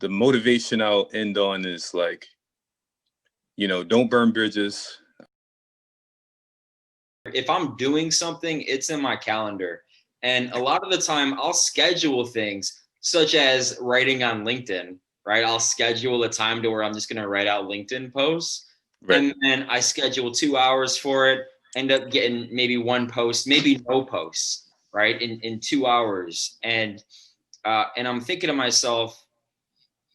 the motivation I'll end on is like, don't burn bridges. If I'm doing something, it's in my calendar. And a lot of the time I'll schedule things such as writing on LinkedIn, right? I'll schedule a time to where I'm just going to write out LinkedIn posts. Right. And then I schedule 2 hours for it, end up getting maybe one post, maybe no posts, right? In 2 hours. And I'm thinking to myself,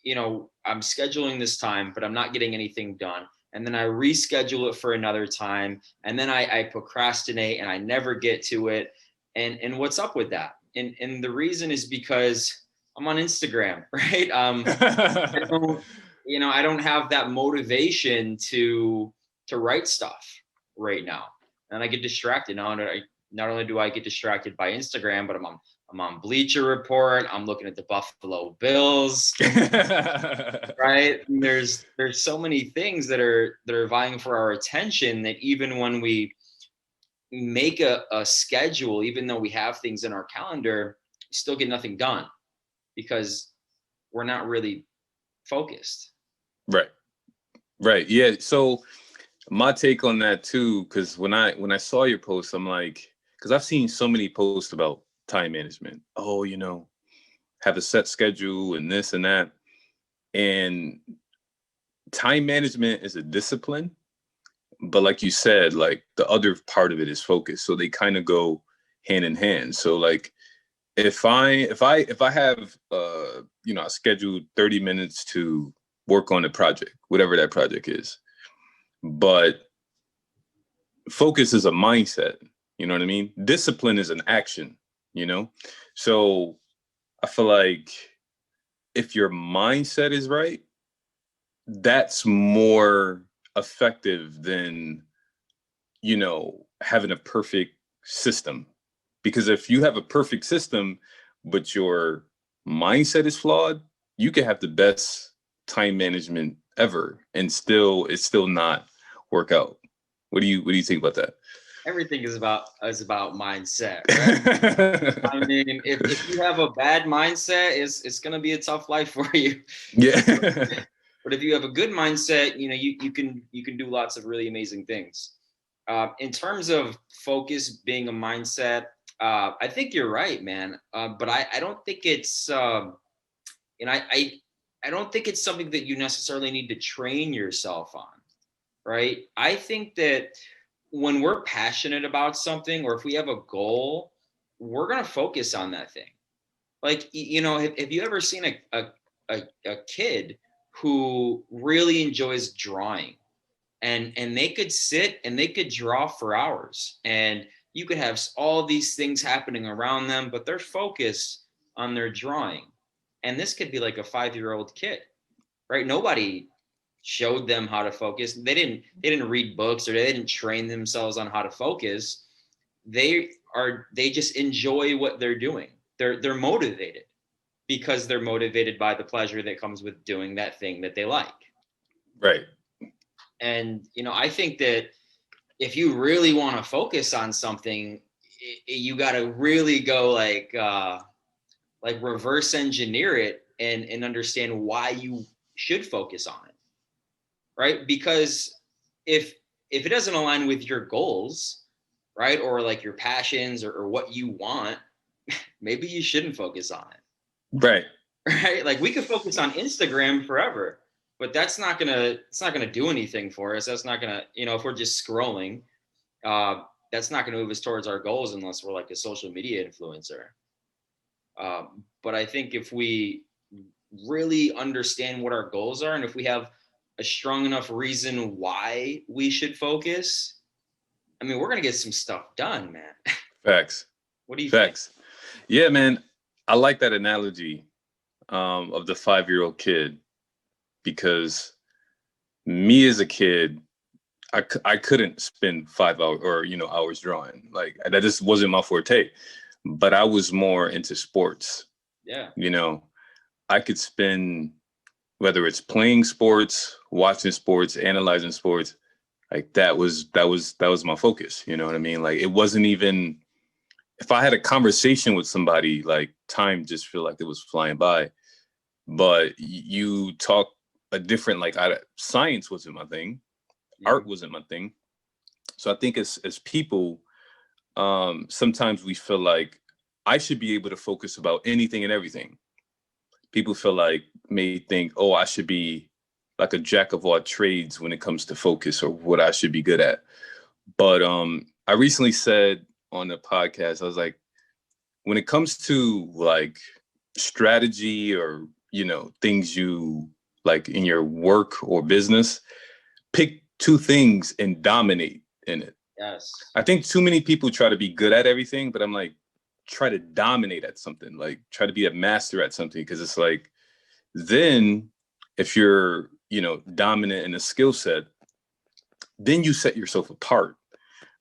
I'm scheduling this time, but I'm not getting anything done. And then I reschedule it for another time. And then I procrastinate and I never get to it. And what's up with that? And the reason is because I'm on Instagram, right? I don't have that motivation to write stuff right now. And I get distracted. Not only do I get distracted by Instagram, but I'm on Bleacher Report. I'm looking at the Buffalo Bills, right? And there's so many things that are vying for our attention that even when we make a schedule, even though we have things in our calendar, we still get nothing done because we're not really focused. Right. Yeah. So my take on that too, because when I saw your post, I'm like, because I've seen so many posts about time management. Oh, have a set schedule and this and that. And time management is a discipline. But like you said, like the other part of it is focus. So they kind of go hand in hand. So like if I have I scheduled 30 minutes to work on a project, whatever that project is. But focus is a mindset, you know what I mean? Discipline is an action, So I feel like if your mindset is right, that's more effective than, having a perfect system. Because if you have a perfect system, but your mindset is flawed, you can have the best time management ever and it's still not work out. What do you think about that? Everything is about mindset, right? I mean, if you have a bad mindset, it's going to be a tough life for you. Yeah. But if you have a good mindset, you can do lots of really amazing things. In terms of focus being a mindset, I think you're right, man. But I don't think it's I don't think it's something that you necessarily need to train yourself on, right? I think that when we're passionate about something, or if we have a goal, we're going to focus on that thing. Like, have you ever seen a kid who really enjoys drawing, and they could sit and they could draw for hours, and you could have all these things happening around them, but they're focused on their drawing. And this could be like a 5-year-old kid, right? Nobody showed them how to focus. They didn't read books, or they didn't train themselves on how to focus. They just enjoy what they're doing. They're motivated because they're motivated by the pleasure that comes with doing that thing that they like. Right. And I think that if you really want to focus on something, you got to really go like reverse engineer it and understand why you should focus on it. Right? Because if it doesn't align with your goals, right, or like your passions or what you want, maybe you shouldn't focus on it. Right. Like we could focus on Instagram forever, but it's not gonna do anything for us. That's not gonna, if we're just scrolling, that's not gonna move us towards our goals unless we're like a social media influencer. But I think if we really understand what our goals are, and if we have a strong enough reason why we should focus, I mean, we're gonna get some stuff done, man. Facts. What do you think? Yeah, man. I like that analogy of the 5-year-old kid, because me as a kid, I couldn't spend 5 hours or hours drawing. Like that just wasn't my forte. But I was more into sports. Yeah. I could spend, whether it's playing sports, watching sports, analyzing sports, like that was my focus. You know what I mean? Like it wasn't even, if I had a conversation with somebody, like time just feel like it was flying by. but you talk a different, like, science wasn't my thing, art wasn't my thing. So I think as people, sometimes we feel like I should be able to focus about anything and everything. People feel like, may think, oh, I should be like a jack of all trades when it comes to focus or what I should be good at. But I recently said on the podcast, I was like, when it comes to like strategy or, things you like in your work or business, pick two things and dominate in it. Yes. I think too many people try to be good at everything, but I'm like, try to dominate at something, like try to be a master at something. Cause it's like, then if you're, dominant in a skill set, then you set yourself apart.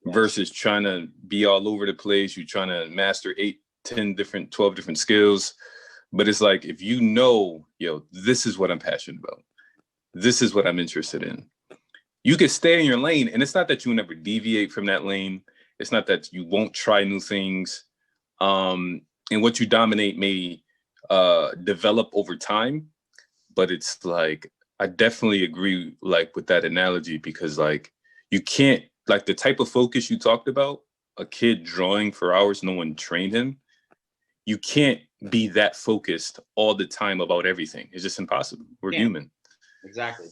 Yes. Versus trying to be all over the place. You're trying to master 8, 10 different, 12 different skills. But it's like, if this is what I'm passionate about. This is what I'm interested in. You can stay in your lane. And it's not that you never deviate from that lane. It's not that you won't try new things. And what you dominate may develop over time. But it's like, I definitely agree like with that analogy, because like you can't, like the type of focus you talked about, a kid drawing for hours, no one trained him. You can't be that focused all the time about everything. It's just impossible. We're human. Exactly.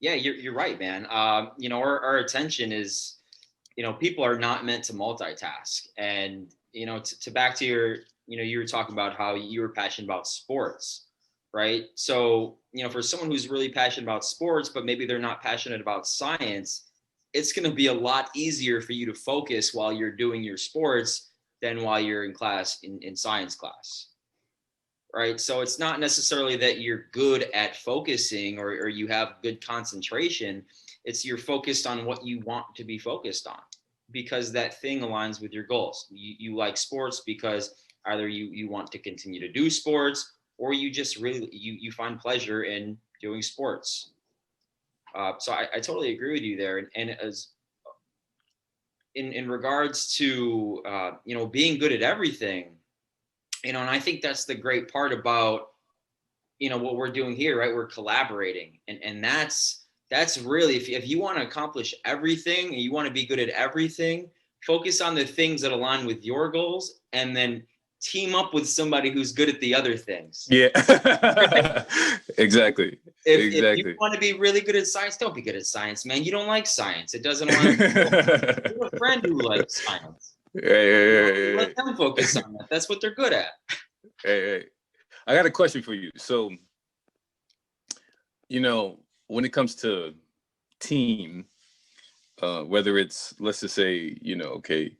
Yeah, you're right, man. Our attention is, people are not meant to multitask. And, to back to your, you were talking about how you were passionate about sports, right? So, for someone who's really passionate about sports, but maybe they're not passionate about science, it's going to be a lot easier for you to focus while you're doing your sports than while you're in class, in science class. Right. So it's not necessarily that you're good at focusing or you have good concentration. It's you're focused on what you want to be focused on, because that thing aligns with your goals. You like sports because either you want to continue to do sports, or you just really, you find pleasure in doing sports. So I totally agree with you there. And as in regards to, being good at everything, and I think that's the great part about, what we're doing here, right? We're collaborating. And that's really, if you want to accomplish everything and you want to be good at everything, focus on the things that align with your goals, and then team up with somebody who's good at the other things. Yeah. Exactly. If you want to be really good at science, don't be good at science, man. You don't like science. It doesn't align. You have a friend who likes science. Let them focus on that. That's what they're good at. Hey. I got a question for you. So, when it comes to team, whether it's, let's just say, okay,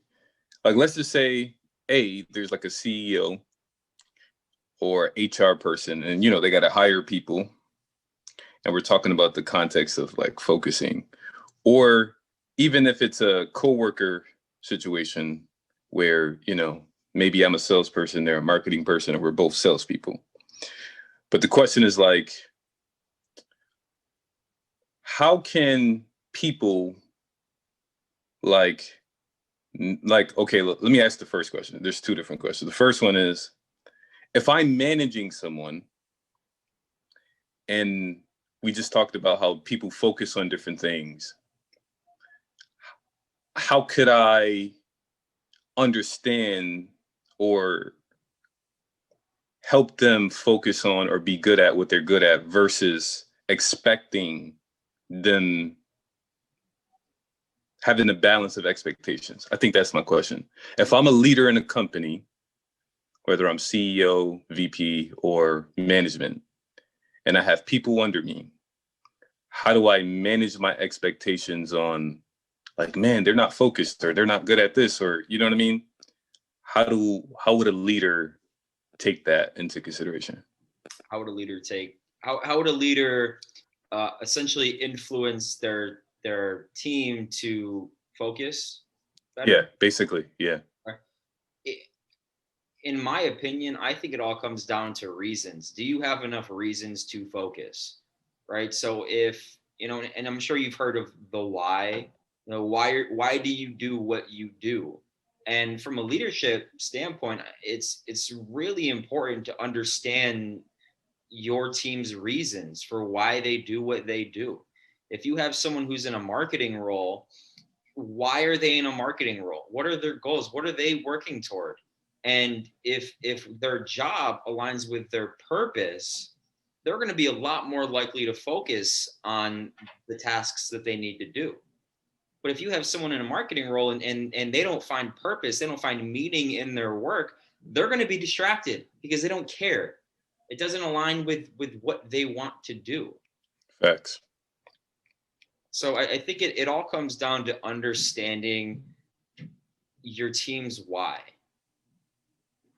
like let's just say, there's like a CEO or HR person, and they got to hire people, and we're talking about the context of like focusing, or even if it's a coworker situation where maybe I'm a salesperson, they're a marketing person, and we're both salespeople. But the question is like, how can people like, okay, let me ask the first question. There's two different questions. The first one is, if I'm managing someone, and we just talked about how people focus on different things, how could I understand or help them focus on or be good at what they're good at versus expecting them, having a balance of expectations? I think that's my question. If I'm a leader in a company, whether I'm CEO, VP, or management, and I have people under me, how do I manage my expectations on, like, man, they're not focused, or they're not good at this, or, you know what I mean? How would a leader take that into consideration? How would a leader essentially influence their team to focus better? Yeah, basically, yeah. In my opinion, I think it all comes down to reasons. Do you have enough reasons to focus? Right. So if, and I'm sure you've heard of the why, why do you do what you do? And from a leadership standpoint, it's really important to understand your team's reasons for why they do what they do. If you have someone who's in a marketing role, why are they in a marketing role? What are their goals? What are they working toward? And if their job aligns with their purpose, they're going to be a lot more likely to focus on the tasks that they need to do. But if you have someone in a marketing role and they don't find purpose, they don't find meaning in their work, they're going to be distracted because they don't care. It doesn't align with what they want to do. Facts. So I think it all comes down to understanding your team's why.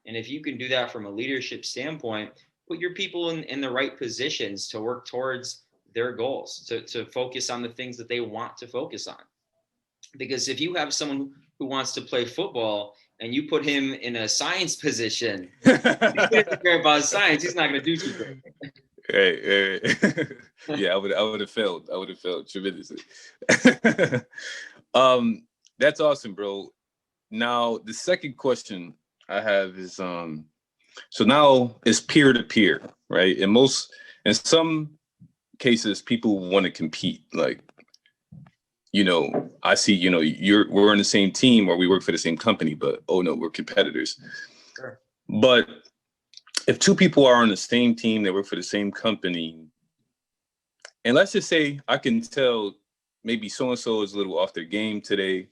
And if you can do that from a leadership standpoint, put your people in the right positions to work towards their goals, to focus on the things that they want to focus on. Because if you have someone who wants to play football and you put him in a science position, he doesn't care about science, he's not going to do too great. Hey. Yeah, I would have failed. I would have failed tremendously. That's awesome, bro. Now, the second question I have is, so now it's peer to peer, right? In some cases, people want to compete. Like, I see, we're on the same team or we work for the same company, but oh no, we're competitors. Sure. But if two people are on the same team, they work for the same company, and let's just say I can tell maybe so-and-so is a little off their game today.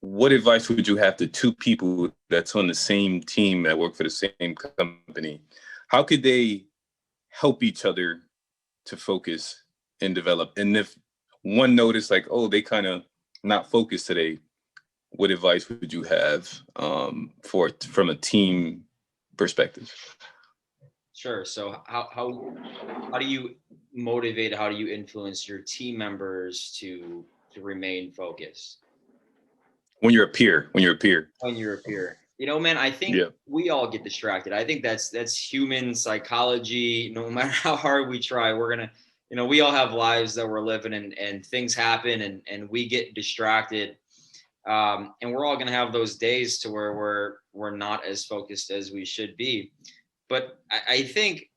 What advice would you have to two people that's on the same team that work for the same company? How could they help each other to focus and develop? And if one noticed like, oh, they kind of not focused today, what advice would you have from a team perspective? Sure. So how do you motivate, how do you influence your team members to remain focused? When you're a peer. When you're a peer. Man, I think we all get distracted. I think that's human psychology. No matter how hard we try, we're going to, we all have lives that we're living and things happen and we get distracted. And we're all going to have those days to where we're not as focused as we should be. But I think,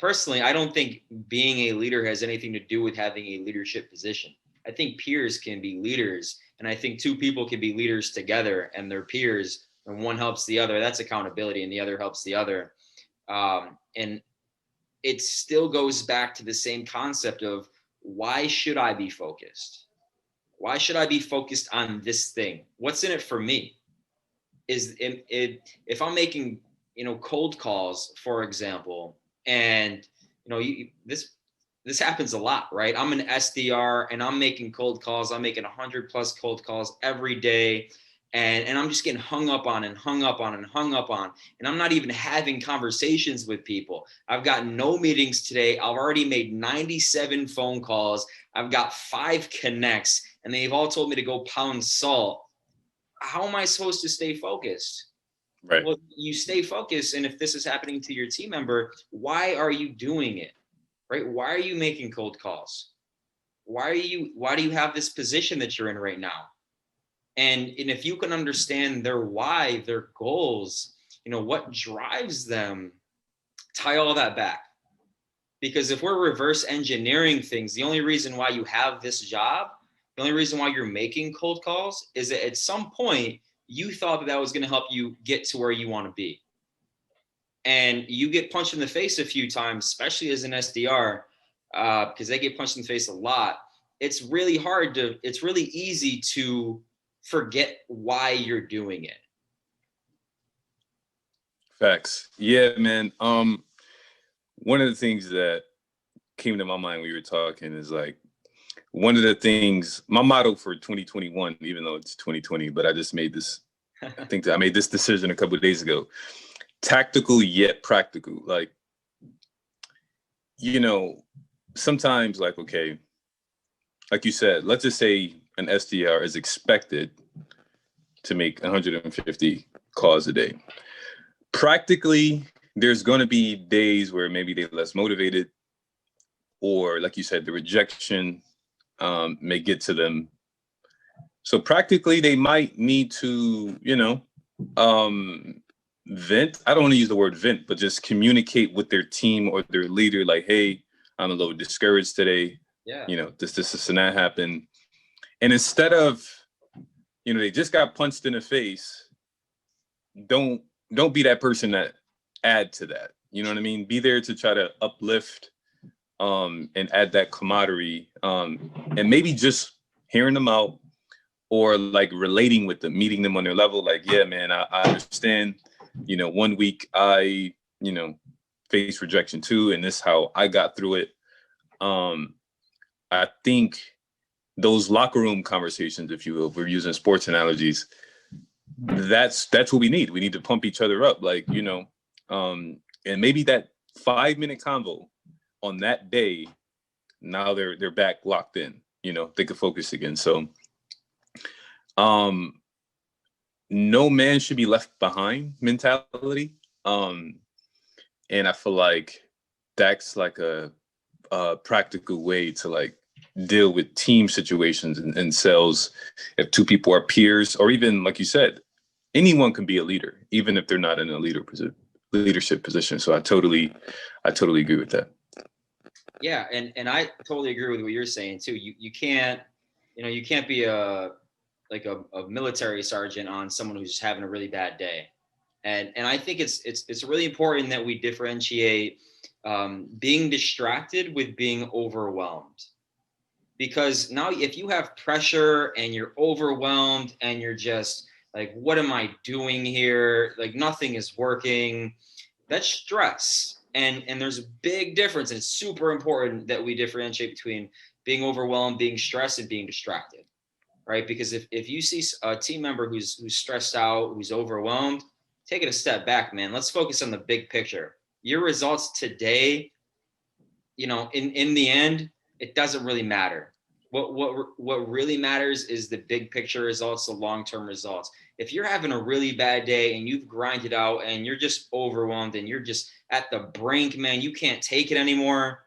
personally, I don't think being a leader has anything to do with having a leadership position. I think peers can be leaders, and I think two people can be leaders together, and they're peers, and one helps the other. That's accountability, and the other helps the other. And it still goes back to the same concept of, why should I be focused? Why should I be focused on this thing? What's in it for me? If I'm making, cold calls, for example, and this happens a lot, right? I'm an SDR and I'm making cold calls. I'm making 100 plus cold calls every day. And I'm just getting hung up on. And I'm not even having conversations with people. I've got no meetings today. I've already made 97 phone calls. I've got 5 connects and they've all told me to go pound salt. How am I supposed to stay focused? Right. Well, you stay focused. And if this is happening to your team member, why are you doing it? Right? Why are you making cold calls? Why do you have this position that you're in right now? And if you can understand their why, their goals, what drives them, tie all that back. Because if we're reverse engineering things, the only reason why you have this job, the only reason why you're making cold calls is that at some point you thought that was going to help you get to where you want to be. And you get punched in the face a few times, especially as an SDR, because they get punched in the face a lot. It's really easy to forget why you're doing it. Facts. Yeah, man. One of the things that came to my mind when you were talking is like, one of the things, my motto for 2021, even though it's 2020, but I just made this, I think that I made this decision a couple of days ago. Tactical yet practical. Like, sometimes like, okay, like you said, let's just say an SDR is expected to make 150 calls a day. Practically, there's going to be days where maybe they're less motivated, or like you said, the rejection may get to them. So practically, they might need to, vent. I don't want to use the word vent, but just communicate with their team or their leader, like, hey, I'm a little discouraged today. Yeah. This and that happened. And instead of, they just got punched in the face, don't be that person that add to that. You know what I mean? Be there to try to uplift and add that camaraderie, and maybe just hearing them out or like relating with them, meeting them on their level. Like, yeah, man, I understand, 1 week I, faced rejection too, and this is how I got through it. I think those locker room conversations, if you will, if we're using sports analogies, that's what we need. We need to pump each other up, like, and maybe that 5-minute convo on that day, now they're back locked in, they could focus again. So no man should be left behind mentality. And I feel like that's like a practical way to like deal with team situations and sales. If two people are peers, or even like you said, anyone can be a leader, even if they're not in a leadership position. So I totally agree with that. Yeah, and I totally agree with what you're saying too. You can't, you can't be a military sergeant on someone who's just having a really bad day. And I think it's really important that we differentiate being distracted with being overwhelmed. Because now if you have pressure and you're overwhelmed and you're just like, what am I doing here? Like nothing is working. That's stress. And there's a big difference. And it's super important that we differentiate between being overwhelmed, being stressed, and being distracted. Right? Because if you see a team member who's stressed out, who's overwhelmed, take it a step back, man. Let's focus on the big picture. Your results today, in the end, it doesn't really matter. What really matters is the big picture results, the long-term results. If you're having a really bad day and you've grinded out and you're just overwhelmed and you're just at the brink, man, you can't take it anymore.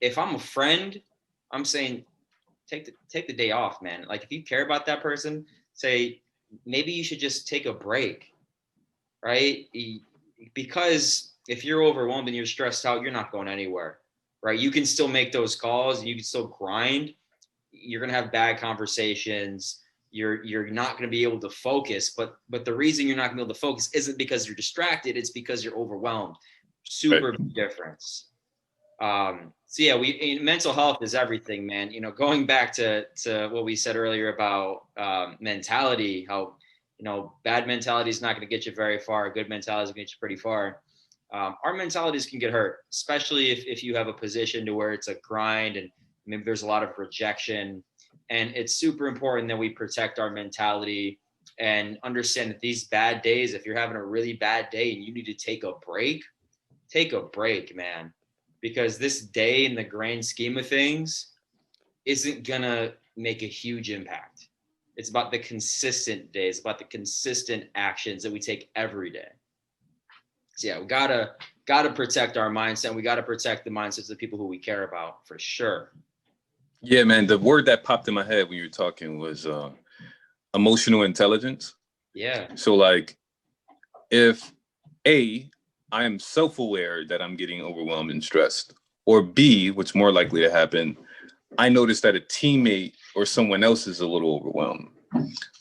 If I'm a friend, I'm saying take the day off, man. Like if you care about that person, say maybe you should just take a break, right? Because if you're overwhelmed and you're stressed out, you're not going anywhere, right? You can still make those calls and you can still grind. You're going to have bad conversations. You're not going to be able to focus, but the reason you're not going to be able to focus isn't because you're distracted. It's because you're overwhelmed. Super big difference. So yeah, mental health is everything, man. Going back to what we said earlier about mentality, how bad mentality is not going to get you very far. Good mentality is going to get you pretty far. Our mentalities can get hurt, especially if you have a position to where it's a grind and maybe there's a lot of rejection. And it's super important that we protect our mentality and understand that these bad days, if you're having a really bad day and you need to take a break, man. Because this day in the grand scheme of things isn't gonna make a huge impact. It's about the consistent days, about the consistent actions that we take every day. So yeah, we gotta protect our mindset. We gotta protect the mindsets of the people who we care about, for sure. Yeah, man. The word that popped in my head when you were talking was emotional intelligence. Yeah. So like, if I am self-aware that I'm getting overwhelmed and stressed, or B, what's more likely to happen, I notice that a teammate or someone else is a little overwhelmed.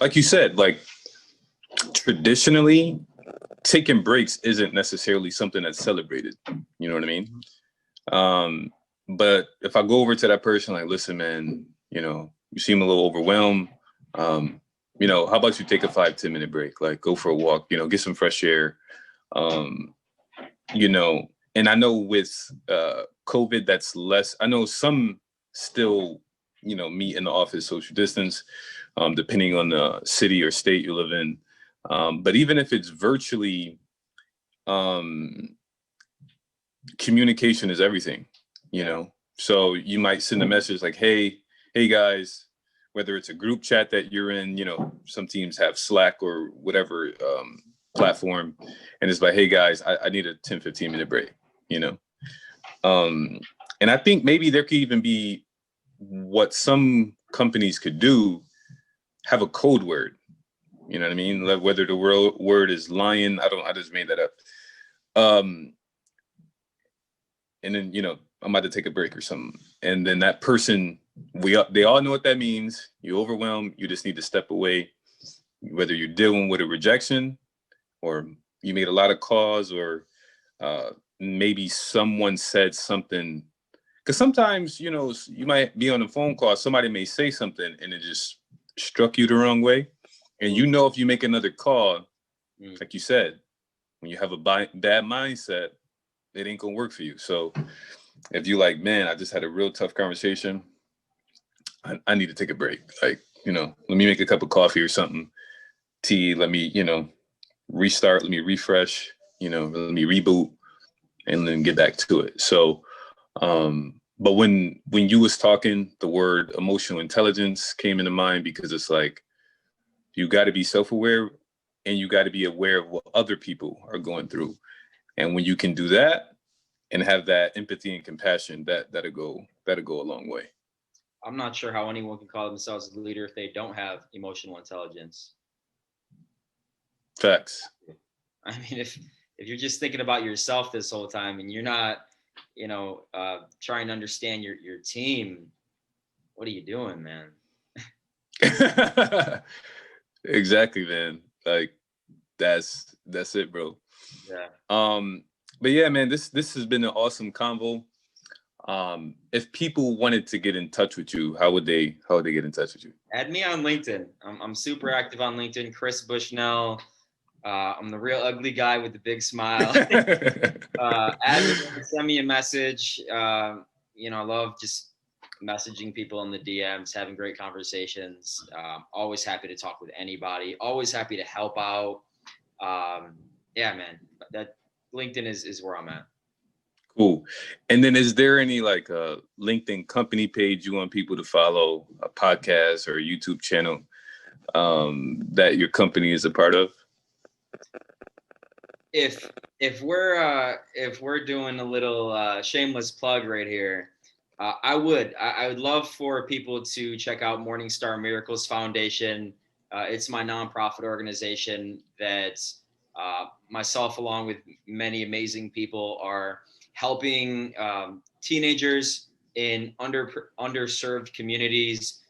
Like you said, like traditionally, taking breaks isn't necessarily something that's celebrated. You know what I mean? But if I go over to that person, like, listen, man, you seem a little overwhelmed. How about you take a 5-10 minute break? Like, go for a walk, get some fresh air. And I know with COVID, that's less. I know some still, meet in the office, social distance, depending on the city or state you live in. But even if it's virtually, communication is everything, So you might send a message like, hey guys, whether it's a group chat that you're in, some teams have Slack or whatever platform, and it's like, hey guys, I need a 10-15 minute break, and I think maybe there could even be what some companies could do, have a code word, You know what I mean? Like, whether the word is lion, I just made that up. And then, I'm about to take a break or something. And then that person, they all know what that means. You're overwhelmed. You just need to step away, whether you're dealing with a rejection or you made a lot of calls, or maybe someone said something. Because sometimes, you might be on a phone call, somebody may say something and it just struck you the wrong way. And if you make another call, like you said, when you have a bad mindset, it ain't gonna work for you. So if you like, man, I just had a real tough conversation, I need to take a break. Like, let me make a cup of coffee or something, tea, let me, restart, let me refresh, let me reboot and then get back to it. So, but when you was talking, the word emotional intelligence came into mind, because it's like, you got to be self-aware and you got to be aware of what other people are going through. And when you can do that and have that empathy and compassion, that'll go a long way. I'm not sure how anyone can call themselves a leader if they don't have emotional intelligence. Facts. I mean, if you're just thinking about yourself this whole time and you're not, trying to understand your team, what are you doing, man? Exactly, man. Like, that's it, bro. Yeah. But yeah, man, this has been an awesome convo. If people wanted to get in touch with you, how would they get in touch with you? Add me on LinkedIn. I'm super active on LinkedIn. Chris Bushnell. I'm the real ugly guy with the big smile. Add me, send me a message. I love just messaging people in the DMs, having great conversations. Always happy to talk with anybody. Always happy to help out. Yeah, man. That LinkedIn is where I'm at. Cool. And then is there any like a LinkedIn company page you want people to follow, a podcast or a YouTube channel that your company is a part of? If we're doing a little shameless plug right here, I would love for people to check out Morningstar Miracles Foundation. It's my nonprofit organization that myself, along with many amazing people, are helping teenagers in underserved communities.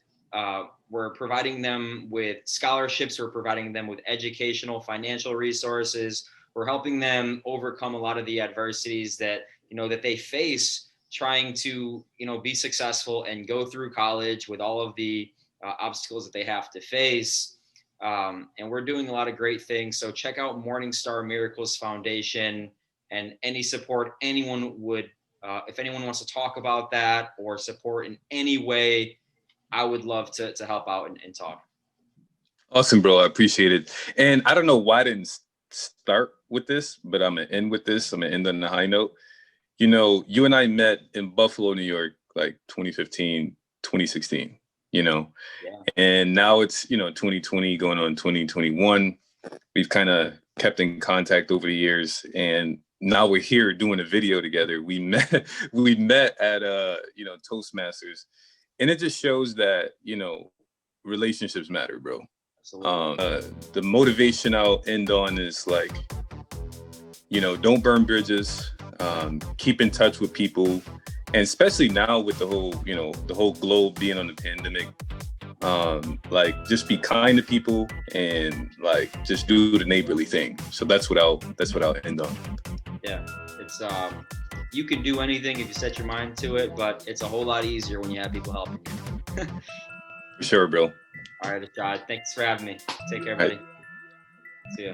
We're providing them with scholarships. We're providing them with educational, financial resources. We're helping them overcome a lot of the adversities that they face trying to be successful and go through college with all of the obstacles that they have to face. And we're doing a lot of great things. So check out Morningstar Miracles Foundation, and any support anyone would, if anyone wants to talk about that or support in any way, I would love to help out and talk. Awesome, bro. I appreciate it. And I don't know why I didn't start with this, but I'm going to end with this. I'm going to end on a high note. You and I met in Buffalo, New York, like 2015, 2016, yeah. And now it's, 2020 going on 2021. We've kind of kept in contact over the years, and now we're here doing a video together. We met at Toastmasters, and it just shows that, relationships matter, bro. The motivation I'll end on is like, don't burn bridges, keep in touch with people, and especially now with the whole globe being on the pandemic, like just be kind to people and like just do the neighborly thing. So that's what I'll end on. Yeah, it's you can do anything if you set your mind to it, but it's a whole lot easier when you have people helping you. For sure, bro. All right, Ashaad, thanks for having me. Take care, buddy. See ya.